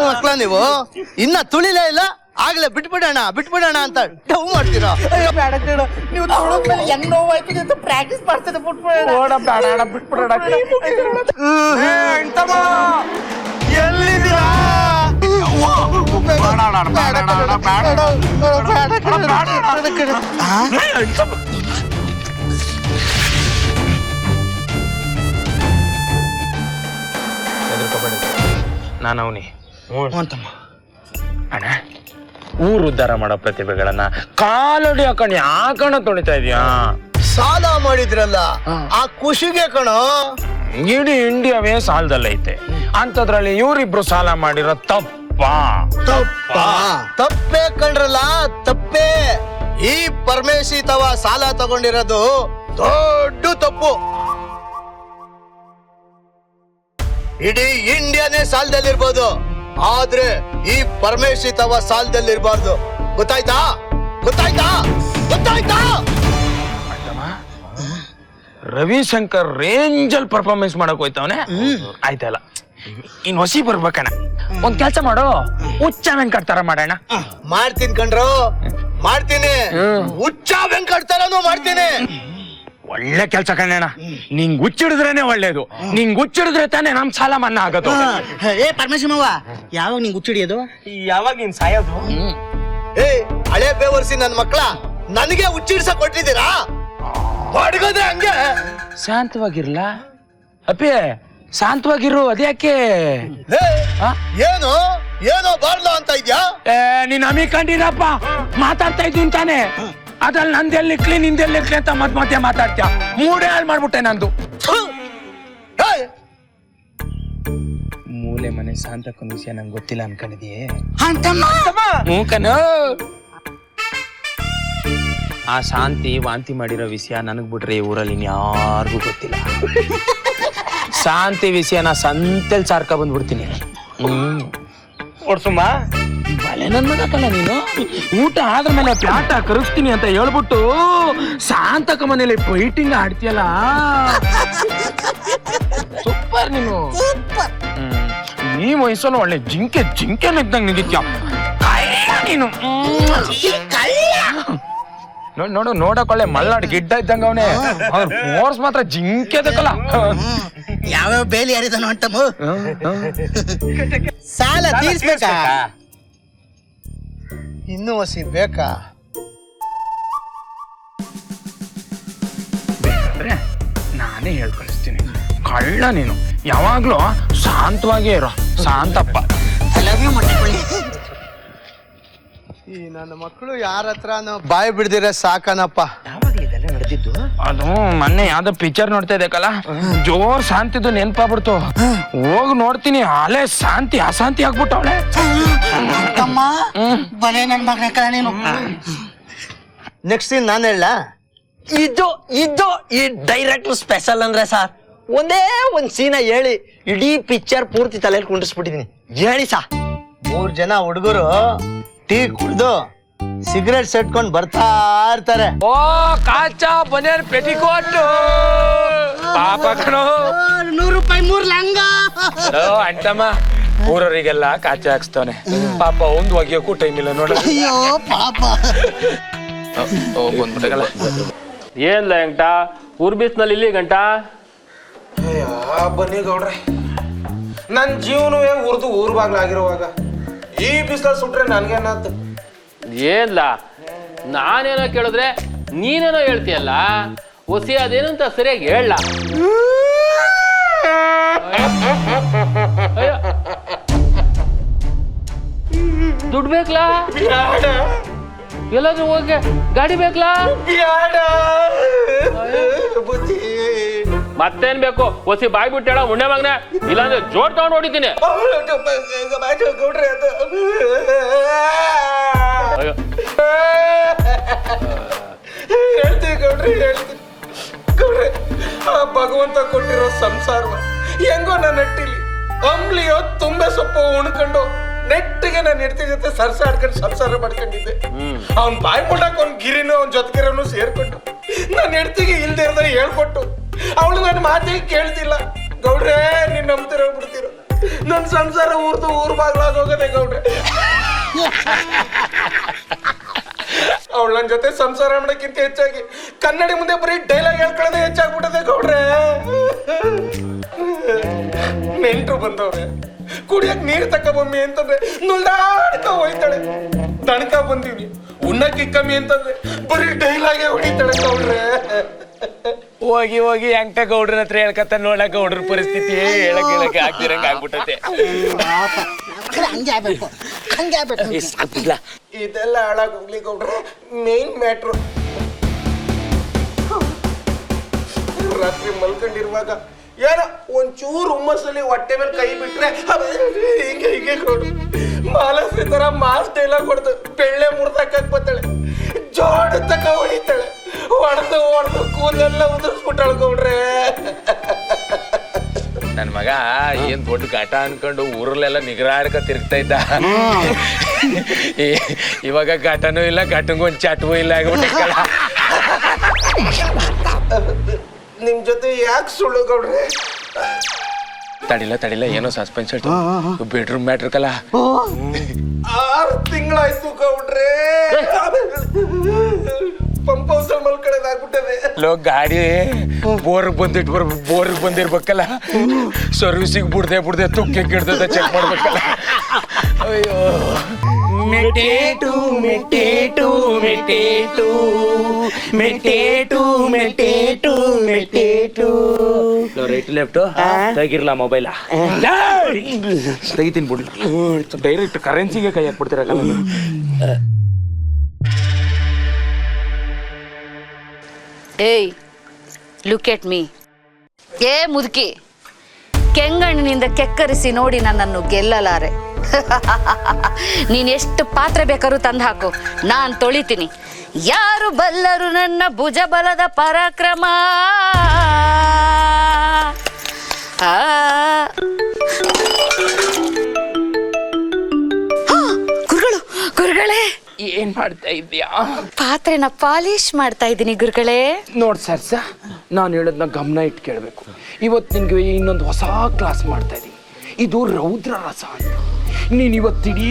ಮಕ್ಳ ನೀವು ಇನ್ನ ತುಳಿಲೇ ಇಲ್ಲ, ಆಗ್ಲೇ ಬಿಟ್ಬಿಡೋಣ ಅಂತ ಡವ್ ಮಾಡ್ತೀರಾ? ನೀವು ಹೆಂಗ್ ನೋವಾಯ್ತು ಅಂತ ಪ್ರಾಕ್ಟೀಸ್ ಮಾಡ್ತಿದ್ದೆ. ಬಿಟ್ಬಿಡೋಣ. ಎಲ್ಲಿದ್ದೀರಾ? ನಾನು ಅವನಿ ಅಣ್ಣ, ಊರು ಉದ್ಧಾರ ಮಾಡೋ ಪ್ರತಿಭೆಗಳನ್ನ ಕಾಲಡಿ ಹಾಕೊಂಡು ಯಾಕಣ ತೊಳಿತಾ ಇದೀಯಾ? ಸಾಲ ಮಾಡಿದ್ರಲ್ಲ ಆ ಖುಷಿಗೆ ಕಣೋ. ಇಡೀ ಇಂಡಿಯಾವೇ ಸಾಲದಲ್ಲೈತೆ, ಅಂತದ್ರಲ್ಲಿ ಇವರಿಬ್ರು ಸಾಲ ಮಾಡಿರೋ ತಪ್ಪೇ ಕಂಡ್ರಲ್ಲ, ತಪ್ಪೇ. ಈ ಪರಮೇಶಿ ತವ ಸಾಲ ತಗೊಂಡಿರೋದು ದೊಡ್ಡ ತಪ್ಪು. ಇಡೀ ಇಂಡಿಯಾನೇ ಸಾಲದಲ್ಲಿರ್ಬೋದು, ಆದ್ರೆ ಈ ಪರಮೇಶಿ ತವ ಸಾಲದಲ್ಲಿರ್ಬಾರ್ದು. ಗೊತ್ತಾಯ್ತಾ? ರವಿಶಂಕರ್ ರೇಂಜಲ್ ಪರ್ಫಾರ್ಮೆನ್ಸ್ ಮಾಡಕ್ ಹೋಯ್ತವನೆ. ಆಯ್ತಲ್ಲ, ಇನ್ ಹೊಸಿ ಬರ್ಬೇಕಣ್ಣ. ಒಂದ್ ಕೆಲ್ಸ ಮಾಡು, ಹುಚ್ಚ ವೆಂಕಟ್ ತರ ಮಾಡೋಣ. ಮಾಡ್ತೀನಿ ಕಣ್ರು, ಮಾಡ್ತೀನಿ. ಹುಚ್ಚ ವೆಂಕಟ್ ತರನು ಮಾಡ್ತೀನಿ. ಒಳ್ಳೆ ಕೆಲ್ಸ ಕಣ್ಣ. ನಿಂಗ್ ಹುಚ್ಚಿಡಿದ್ರೇನೆ ಒಳ್ಳೇದು. ನಿಂಗ್ ಹುಚ್ಚಿಡಿದ್ರೆ ತಾನೇ ನಮ್ ಸಾಲ ಮನ್ನಾ ಆಗೋದು. ಏ ಪರಮೇಶ್ವರವ್ವ, ಯಾವಾಗ ನಿಂಗೆ ಹುಚ್ಚಿಡಿಯೋದು? ಯಾವಾಗ ನೀನ್ ಸಾಯೋದು? ಏ ಹಳೆ ಬೇವರ್ಸಿ ನನ್ ಮಕ್ಳ, ನನಗೆ ಹುಚ್ಚಿಡ್ಸ ಕೊಟ್ಟಿದ್ದೀರಾ? ಹೊಡ್ಗೋದ್ರೆ ಹಂಗೆ. ಶಾಂತವಾಗಿರ್ಲ ಅಪ್ಪಿ, ಶಾಂತವಾಗಿರು. ಅದ್ಯಾಕೆ ಏನೋ ಬಾರ್ಲ ಅಂತ ಇದ್ಯಾ? ನೀನ್ ಅಮಿಕೊಂಡಿರಪ್ಪ, ಮಾತಾಡ್ತಾ ಇದ್ದೀನಿ ತಾನೆ. ಅದ್ರಲ್ಲಿ ನಂದೆಲ್ಲಿ ಇಕ್ಲಿ ನಿಂದೆಲ್ಲಿ ಇಕ್ಲಿ ಅಂತ ಮತ್ತೆ ಮಾತಾಡ್ತೀಯ. ಮೂಡೆ ಹಾಳು ಮಾಡ್ಬಿಟ್ಟೆ ನಂದು. ಮೂಲೆ ಮನೆ ಶಾಂತಕ್ಕನ ವಿಷಯ ನಂಗೆ ಗೊತ್ತಿಲ್ಲ ಅನ್ಕೊಂಡಿದೀಯೇ? ಆ ಶಾಂತಿ ವಾಂತಿ ಮಾಡಿರೋ ವಿಷಯ ನನಗ್ ಬಿಟ್ರೆ ಈ ಊರಲ್ಲಿ ಇನ್ಯಾರಿಗೂ ಗೊತ್ತಿಲ್ಲ. ಶಾಂತಿ ವಿಷಯನ ಸಂತೆಲ್ ಸಾರ್ಕ ಬಂದ್ಬಿಡ್ತೀನಿ. ಓಡ್ಸುಮ್ಮ ಬಲೆ ನನ್ ಮಗಕ್ಕಲ್ಲ ನೀನು. ಊಟ ಆದ್ಮೇಲೆ ಪ್ಯಾಟ ಕರಗಿಸ್ತೀನಿ ಅಂತ ಹೇಳ್ಬಿಟ್ಟು ಶಾಂತಕ ಮನೇಲಿ ಫೈಟಿಂಗ್ ಆಡ್ತೀಯಲ್ಲ, ಸೂಪರ್ ನೀನು. ಈ ವಯಸ್ಸಲ್ಲಿ ಒಳ್ಳೆ ಜಿಂಕೆ ನಿಂತಂಗ್ ನಿಂತಿದ್ಯ ನೀನು. ನೋಡು ನೋಡಕೊಳ್ಳೆ ಮಲ್ನಾಡ್ ಗಿಡ್ಡ ಇದ್ದಂಗ ಅವನೇ. ಫೋರ್ಸ್ ಮಾತ್ರ ಜಿಂಕೆದಕ್ಕಲ್ಲ. ಯಾವ್ಯಾವ ಬೇಲಿ ಹರಿದನು ಅಂತಮ್ಮ. ಸಾಲ ತೀರ್ಸ್ಬೇಕಾ? ಇನ್ನೂ ಹೊಸಿ ಬೇಕಾ? ನಾನೇ ಹೇಳ್ಕಳಿಸ್ತೀನಿ. ಕಳ್ಳ ನೀನು. ಯಾವಾಗ್ಲೂ ಶಾಂತವಾಗೇ ಇರೋ. ಶಾಂತಪ್ಪ. ಈ ನನ್ನ ಮಕ್ಕಳು ಯಾರ ಹತ್ರ ಬಾಯಿ ಬಿಡ್ದಿರ ಸಾಕನಪ್ಪ. ಯಾವಾಗ್ಲಿದೆಲ್ಲ ನಡೆದಿದ್ದು? ಅದು ಮೊನ್ನೆ ಯಾವ್ದೋ ಪಿಕ್ಚರ್ ನೋಡ್ತಾ ಇದ್ದಕ್ಕಲ್ಲ, ಜೋರ್ ಶಾಂತಿದು ನೆನ್ಪಾಗ್ಬಿಡ್ತು. ಹೋಗಿ ನೋಡ್ತೀನಿ, ಅಲೆ ಶಾಂತಿ ಅಶಾಂತಿ ಆಗ್ಬಿಟ್ಟವಳೆ. ಬಲೆ ನನ್ ಮಗನ ನೀನು. ನೆಕ್ಸ್ಟ್ ಸೀನ್ ನಾನು ಹೇಳ. ಇದು ಈ ಡೈರೆಕ್ಟರ್ ಸ್ಪೆಷಲ್ ಅಂದ್ರೆ ಸರ್, ಒಂದೇ ಒಂದ್ ಸೀನ ಹೇಳಿ ಇಡೀ ಪಿಕ್ಚರ್ ಪೂರ್ತಿ ತಲೆಯಲ್ಲಿ ಕುಂಡಿಸ್ಬಿಟ್ಟಿದೀನಿ. ಹೇಳಿ ಸಾ. 3 ಜನ ಹುಡುಗರು ಟೀ ಕುಡ್ದು ಸಿಗರೇಟ್ ಸೆಟ್ಕೊಂಡ್ ಬರ್ತಾ ಇರ್ತಾರೆ. ಓ ಕಾಚಾ ಬನೇರ್ ಪೆಟಿಕೋಟ್ ಪಾಪ ಕಣೋ. 100 ರೂಪಾಯಿ 3 ಲಂಗ. ಅಂಟಮ್ಮ ಊರವರಿಗೆಲ್ಲ ಕಾಚಾ ಹಾಕ್ಸ್ತಾನೆ. ಪಾಪ ಒಂದು ಒಗೆಯೋಕ್ಕೂ ಟೈಮ್ ಇಲ್ಲ ನೋಡ. ಅಯ್ಯೋ ಪಾಪ. ಬಂದ್ಬಿಟ್ಟಗಲ್ಲ. ಏನ್ಲ ಎಂಟ ಊರ್ ಬೀಸ್ನಲ್ಲಿ ಇಲ್ಲಿ ಗಂಟ? ಬನ್ನಿ ಗೌಡ್ರೆ, ನನ್ ಜೀವನವೇ ಉರ್ದು ಊರ್ ಬಾಗ್ಲಾಗಿರುವಾಗ ಈ ಬಿಸಿಲ ಸುಟ್ರೆ ನನ್ಗೇನಾಯ್ತು? ಏನ್ಲ ನಾನೇನೋ ಕೇಳಿದ್ರೆ ನೀನೇನೋ ಹೇಳ್ತೀಯಲ್ಲ. ಒಸಿ ಅದೇನಂತ ಸರಿಯಾಗಿ ಹೇಳ. ದುಡ್ಡು ಬೇಕಲಾ? ಎಲ್ಲಾದ್ರೂ ಹೋಗಿ ಗಾಡಿ ಬೇಕಲಾ? ಮತ್ತೇನ್ ಬೇಕು? ಒಸಿ ಬಾಯ್ ಬಿಟ್ಟು ಹೇಳ ಉಣ್ಣೆ ಮಗನೆ, ಇಲ್ಲಾಂದ್ರೆ ಜೋಡ್ ತಗೊಂಡು ಹೊಡಿತೀನಿ. ಹೇಳ್ತೀವಿ ಗೌಡ್ರಿ, ಹೇಳ್ತೀನಿ ಗೌಡ್ರೆ. ಆ ಭಗವಂತ ಕೊಟ್ಟಿರೋ ಸಂಸಾರ ಹೆಂಗೋ ನನ್ನ ನೆಟ್ಟಿಲಿ ಅಂಬ್ಲಿಯೋ ತುಂಬೆ ಸೊಪ್ಪು ಉಣ್ಕೊಂಡು ನೆಟ್ಟಿಗೆ ನಾನು ಹೆಂಡತಿ ಜೊತೆ ಸರ್ಸಾಡ್ಕೊಂಡು ಸಂಸಾರ ಮಾಡ್ಕೊಂಡಿದ್ದೆ. ಅವ್ನ್ ಬಾಯ್ ಮುಟ್ಟಕ್ ಅವ್ನ್ ಗಿರಿನೂ ಅವ್ನ ಜೊತೆಗಿರೋನು ಸೇರ್ಕೊಂಡು ನನ್ನ ಹೆಂಡತಿಗೆ ಇಲ್ದೇ ಇರೋದನ್ನ ಹೇಳ್ಕೊಟ್ಟು ಅವಳು ನನ್ನ ಮಾತಿಗೆ ಕೇಳ್ತಿಲ್ಲ. ಗೌಡ್ರೆ, ನೀನ್ ನಂಬ್ತಿರೋ ಬಿಡ್ತಿರೋ ನನ್ ಸಂಸಾರ ಊರ್ ಬಾಗ್ಲಾಗೋಗದೆ ಗೌಡ್ರೆ. ಅವಳು ನನ್ನ ಜೊತೆ ಸಂಸಾರ ಮಾಡೋಕ್ಕಿಂತ ಹೆಚ್ಚಾಗಿ ಕನ್ನಡಿ ಮುಂದೆ ಬರೀ ಡೈಲಾಗ್ ಹೇಳ್ಕೊಳ್ಳೋದೇ ಹೆಚ್ಚಾಗ್ಬಿಟ್ಟದೆ ಗೌಡ್ರೆ. ನೆಂಟ್ರು ಬಂದವ್ರೆ, ಕುಡಿಯಕ್ ನೀರ್ ತಕೊಂಬಮ್ಮಿ ಅಂತಂದ್ರೆ ನುಲ್ದಾಡ್ಕ ಹೋಯ್ತಾಳೆ. ತನಕ ಬಂದೀವಿ, ಉಣ್ಣಕ್ಕೆ ಕಮ್ಮಿ ಅಂತಂದ್ರೆ ಬರೀ ಡೈಲಾಗೆ ಹೊಡಿತಾಳೆ ಗೌಡ್ರೆ. ಹೋಗಿ ಹೋಗಿ ಎಂಟ ಗೌಡ್ರ ಹತ್ರ ಹೇಳ್ಕತ್ತ ನೋಡಕ್ ಗೌಡ್ರ ಪರಿಸ್ಥಿತಿ ಹೇಳಕ್ ಆಗ್ತಿರಂಗ ಆಗ್ಬಿಟ್ಟತೆ. ಹಂಗೆ ಆಗ್ಬೇಕು, ಹಂಗೆ ಆಗ್ಬೇಕು. ಇದೆಲ್ಲ ಹಾಳಾಗೋಗ್ಲಿ ಗೌಡ್ರೆ. ಮೇನ್ ಮ್ಯಾಟ್ರು, ರಾತ್ರಿ ಮಲ್ಕೊಂಡಿರುವಾಗ ಏನೋ ಒಂಚೂರು ಹುಮ್ಮಸ್ಸಲ್ಲಿ ಹೊಟ್ಟೆ ಮೇಲೆ ಕೈ ಬಿಟ್ರೆ ಹಿಂಗೆ ಹಿಂಗೆ ಕೊಡು ಮಾಲಸ್ರಿ ತರ ಮಾಸ್ ಡೈಲಾಗ್ ಹೊಡೆದು ಬೆಳ್ಳೆ ಮುರ್ದಾಕಕ್ ಬರ್ತಾಳೆ. ಜೋಡ ತಕ ಹೊಡಿತಾಳೆ. ಹೊಡೆದು ಕೂದಲೆಲ್ಲ ಉದುರಿಸ್ಬಿಟ್ಟಾಳೆ ಗೌಡ್ರೆ. ನನ್ ಮಗ ಏನ್ ದೊಡ್ಡ ಘಟ ಅನ್ಕೊಂಡು ಊರಲ್ಲೆಲ್ಲ ನಿಗರಾಡ್ಕ ತಿರ್ಗ್ತಾ ಇದ್ದ. ಇವಾಗ ಘಟನೂ ಇಲ್ಲ, ಘಟಂಗೂ ಒಂದ್ ಚಟವೂ ಇಲ್ಲ ಆಗ್ಬಿಟ್ಟಲ್ಲ. ನಿಮ್ ಜೊತೆ ಯಾಕೆ ಸುಳ್ಳು ಗೌಡ್ರೆ? ತಡಿಲ್ಲ ಏನೋ ಸಸ್ಪೆನ್ಸ್ ಬೆಡ್ರೂಮ್ ಮ್ಯಾಟ್ರ್ ಕಲ್ಲ. 6 ತಿಂಗಳಾಯ್ತು ಗೌಡ್ರೆ. ಪಂಪ್ ಹೌಸ್ ಮಲ್ಕಡೆದಾಗ್ಬಿಟ್ಟದೆ. ಗಾಡಿ ಬೋರ್ಗ್ ಬಂದಿರ್ಬೇಕಲ್ಲ, ಸರ್ವಿಸಿಗೆ ಬಿಡ್ದೆ ತುಕ್ಕೆ ಗಿಡ್ದ ಚೆಕ್ ಮಾಡ್ಬೇಕಲ್ಲ. ಅಯ್ಯೋ ಮೆಟೇಟು ಮೆಟೇಟು ಮೆಟೇಟು ಮೆಟೇಟು ಮೆಟೇಟು ಮೆಟೇಟು. ರೈಟ್ ಲೆಫ್ಟ್ ತೆಗಿರ್ಲ ಮೊಬೈಲ ತೆಗಿತೀನಿ ಬಿಡ್ಲ. ಡೈರೆಕ್ಟ್ ಕರೆನ್ಸಿಗೆ ಕೈ ಹಾಕ್ಬಿಡ್ತೀರಲ್ಲ. ಏಯ್, ಲುಕ್ ಎಟ್ ಮೀ. ಏ ಮುದುಕಿ, ಕೆಂಗಣ್ಣಿನಿಂದ ಕೆಕ್ಕರಿಸಿ ನೋಡಿ ನನ್ನನ್ನು ಗೆಲ್ಲಲಾರೆ. ನೀನ್ ಎಷ್ಟು ಪಾತ್ರೆ ಬೇಕಾದ್ರೂ ತಂದು ಹಾಕು, ನಾನ್ ತೊಳಿತೀನಿ. ಯಾರು ಬಲ್ಲರು ನನ್ನ ಭುಜಬಲದ ಪರಾಕ್ರಮ. ಗುರುಗಳೇ, ಏನ್ ಮಾಡ್ತಾ ಇದ್ಯಾ? ಪಾತ್ರೆನ ಪಾಲಿಶ್ ಮಾಡ್ತಾ ಇದ್ದೀನಿ ಗುರುಗಳೇ. ನೋಡ್ ಸರ್ಸ, ನಾನು ಹೇಳೋದನ್ನ ಗಮನ ಇಟ್ಟು ಕೇಳಬೇಕು. ಇವತ್ತು ನಿನ್ಗೆ ಇನ್ನೊಂದು ಹೊಸ ಕ್ಲಾಸ್ ಮಾಡ್ತಾ ಇದ್ದೀನಿ. ಇದು ರೌದ್ರ ರಸ ಅಂತ. ನೀನು ಇವತ್ತಿಡೀ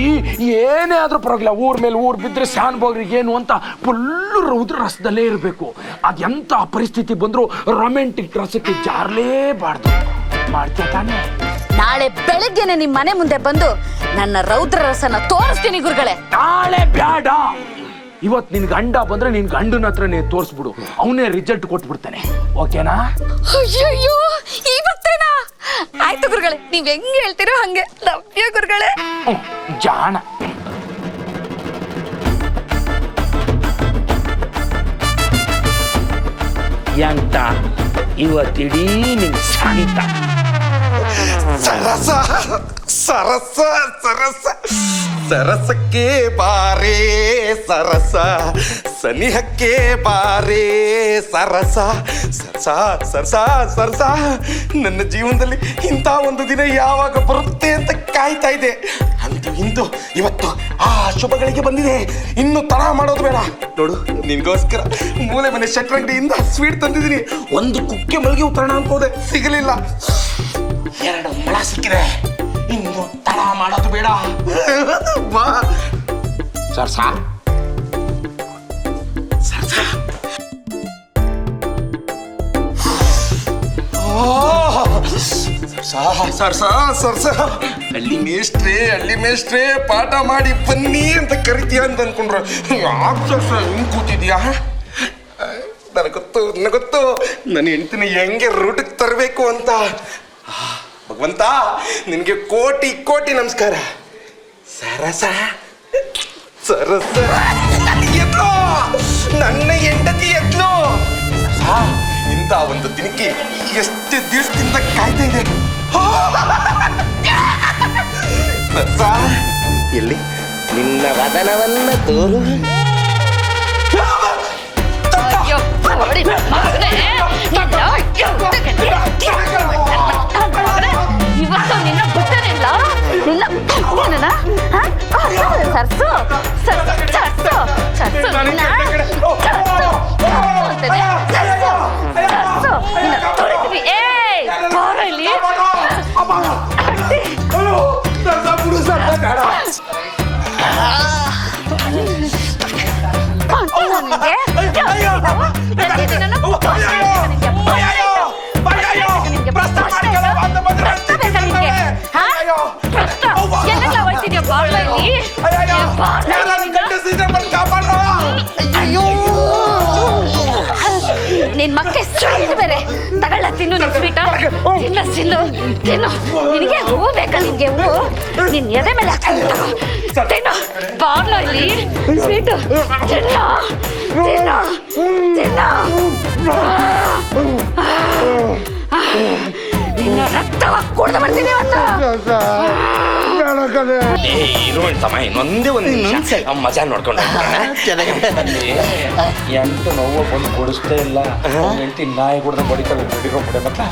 ಏನೇ ಆದ್ರೂ ಪರವಾಗಿಲ್ಲ, ಊರ್ ಮೇಲೆ ಊರ್ ಬಿದ್ದರೆ ಶಾನ್ ಬೋಗ್ರಿಗೆ ಏನು ಅಂತ ಫುಲ್ಲು ರೌದ್ರ ರಸದಲ್ಲೇ ಇರಬೇಕು. ಅದೆಂಥ ಪರಿಸ್ಥಿತಿ ಬಂದರೂ ರೊಮ್ಯಾಂಟಿಕ್ ರಸಕ್ಕೆ ಜಾರಲೇಬಾರ್ದು. ಮಾಡ್ತೀಯ ತಾನೇ? ನಾಳೆ ಬೆಳಗ್ಗೆನೆ ನಿಮ್ ಮನೆ ಮುಂದೆ ಬಂದು ನನ್ನ ರೌದ್ರ ರಸನ ತೋರಿಸ್ತೀನಿ ಗುರುಗಳೇ. ನಾಳೆ ಬ್ಯಾಡ, ಇವತ್ತು ನಿನ್ ಗಂಡ ಬಂದ್ರೆ ನಿನ್ ಗಂಡನ ಹತ್ರ ನೀ ತೋರಿಸ್ಬಿಡು, ಅವನೇ ರಿಸಲ್ಟ್ ಕೊಟ್ಬಿಡ್ತಾನೆ. ಓಕೆನಾ? ಅಯ್ಯಯ್ಯೋ, ಇವತ್ತೇನಾ? ಆಯ್ತು ಗುರುಗಳೇ, ನೀವ್ ಹೆಂಗ್ ಹೇಳ್ತೀರೋ ಹಂಗೆ. ಲವ್ಯ ಗುರುಗಳೇ. ಜಾಣ. ಎಂತ ಇವತ್ತಿಡೀ ನಿನ್ ಶಾಂತ. ಸರಸ ಸರಸ ಸರಸ ಸರಸಕ್ಕೆ ಬಾರೇ ಸರಸ, ಸನಿಹಕ್ಕೆ ಬಾರೇ ಸರಸ. ಸರಸ ಸರಸ ಸರಸ. ನನ್ನ ಜೀವನದಲ್ಲಿ ಇಂಥ ಒಂದು ದಿನ ಯಾವಾಗ ಬರುತ್ತೆ ಅಂತ ಕಾಯ್ತಾ ಇದೆ. ಅಂತೂ ಇಂದು ಇವತ್ತು ಆ ಶುಭಗಳಿಗೆ ಬಂದಿದೆ. ಇನ್ನು ತಡ ಮಾಡೋದು ಬೇಡ. ನೋಡು, ನಿನ್ಗೋಸ್ಕರ ಮೂಲೆ ಮನೆ ಶಟ್ರಂಗಡಿಯಿಂದ ಸ್ವೀಟ್ ತಂದಿದ್ದೀನಿ. ಒಂದು ಕುಕ್ಕೆ ಮಲ್ಗೆ ಉತ್ತರಣ ಅನ್ಕೋದೆ, ಸಿಗಲಿಲ್ಲ. 2 ಮೊಳ ಸಿಕ್ಕಿದೆ. ಇನ್ನು ತಡ ಮಾಡೋದು ಬೇಡ. ಬಾ ಸರ್ಸ ಸರ್ಸ. ಸರ್ಸ ಸರ್ಸ. ಹಳ್ಳಿ ಮೇಷ್ಟ್ರೆ ಪಾಠ ಮಾಡಿ ಬನ್ನಿ ಅಂತ ಕರಿತೀಯ ಅಂತ ಅನ್ಕೊಂಡ್ರ. ಯಾಕೆ ಸರ್ಸ ಹಿಂಗ್ ಕೂತಿದ್ಯಾ? ನನಗೆ ಗೊತ್ತು ನನ್ನ ಹೆಂಡತಿನ ಹೆಂಗೆ ರೂಟಿಗೆ ತರಬೇಕು ಅಂತ. ಭಗವಂತ, ನಿನಗೆ ಕೋಟಿ ಕೋಟಿ ನಮಸ್ಕಾರ. ಸರಸ ಸರಸ. ಎತ್ಲೋ ನನ್ನ ಹೆಂಡತಿ ಎತ್ಲೋ. ಇಂಥ ಒಂದು ದಿನಕ್ಕೆ ಎಷ್ಟು ದಿವಸದಿಂದ ಕಾಯ್ತಾ ಇದೆ. ಸರಸ, ಎಲ್ಲಿ ನಿನ್ನ ವದನವನ್ನ ತೋರು. ಇವತ್ತು ನಿನ್ನ ಬಿಟ್ಟನಿಲ್ಲ, ನಿನ್ನ ಸರ್ಸು ಸರ್ಸು ಸರ್ಸು ಸರ್ಸು. ಏ ಬಾರ ಇಲ್ಲಿ. ನಿನ್ ಮಕ್ಕೆ ಸ್ವೀಟ್ ಬೇರೆ ತಗೊಳ್ಳ ತಿನ್ನು ನಿನ್ ಸ್ವೀಟ ತಿನ್ನು ತಿನ್ನು ನಿನಗೆ ಹೂವು ಬೇಕಾ ನಿನ್ಗೆ ಹೂವು ನಿನ್ ಎದೆ ಮೇಲೆ ಹಾಕ್ತೀನಿ ತಗೋ ತಿನ್ನು ಬಾರ್ಲೋ ಇಲ್ಲಿ ಸ್ವೀಟು ತಿನ್ನು ತಿನ್ನು ತಿನ್ನು ನಿನ್ನ ರಕ್ತವಾಗಿ ಕುಡ್ದು ಬರ್ತೀನಿ ಇವತ್ತು ತಮ್ಮ ಇನ್ನೊಂದೇ ಒಂದು ನಿಮಿಷ ಮಜಾ ನೋಡ್ಕೊಂಡು ಎಂಟು ನೋವು ಬಂದು ಕೊಡಿಸ್ತೇ ಇಲ್ಲ ಹೆಂಡತಿ ನಾಯಿ ಕುಡ್ದು ಬಡಿತಾರೆ ಬಿಡಿರೋ ಬಿಡೆ ಮತ್ತೆ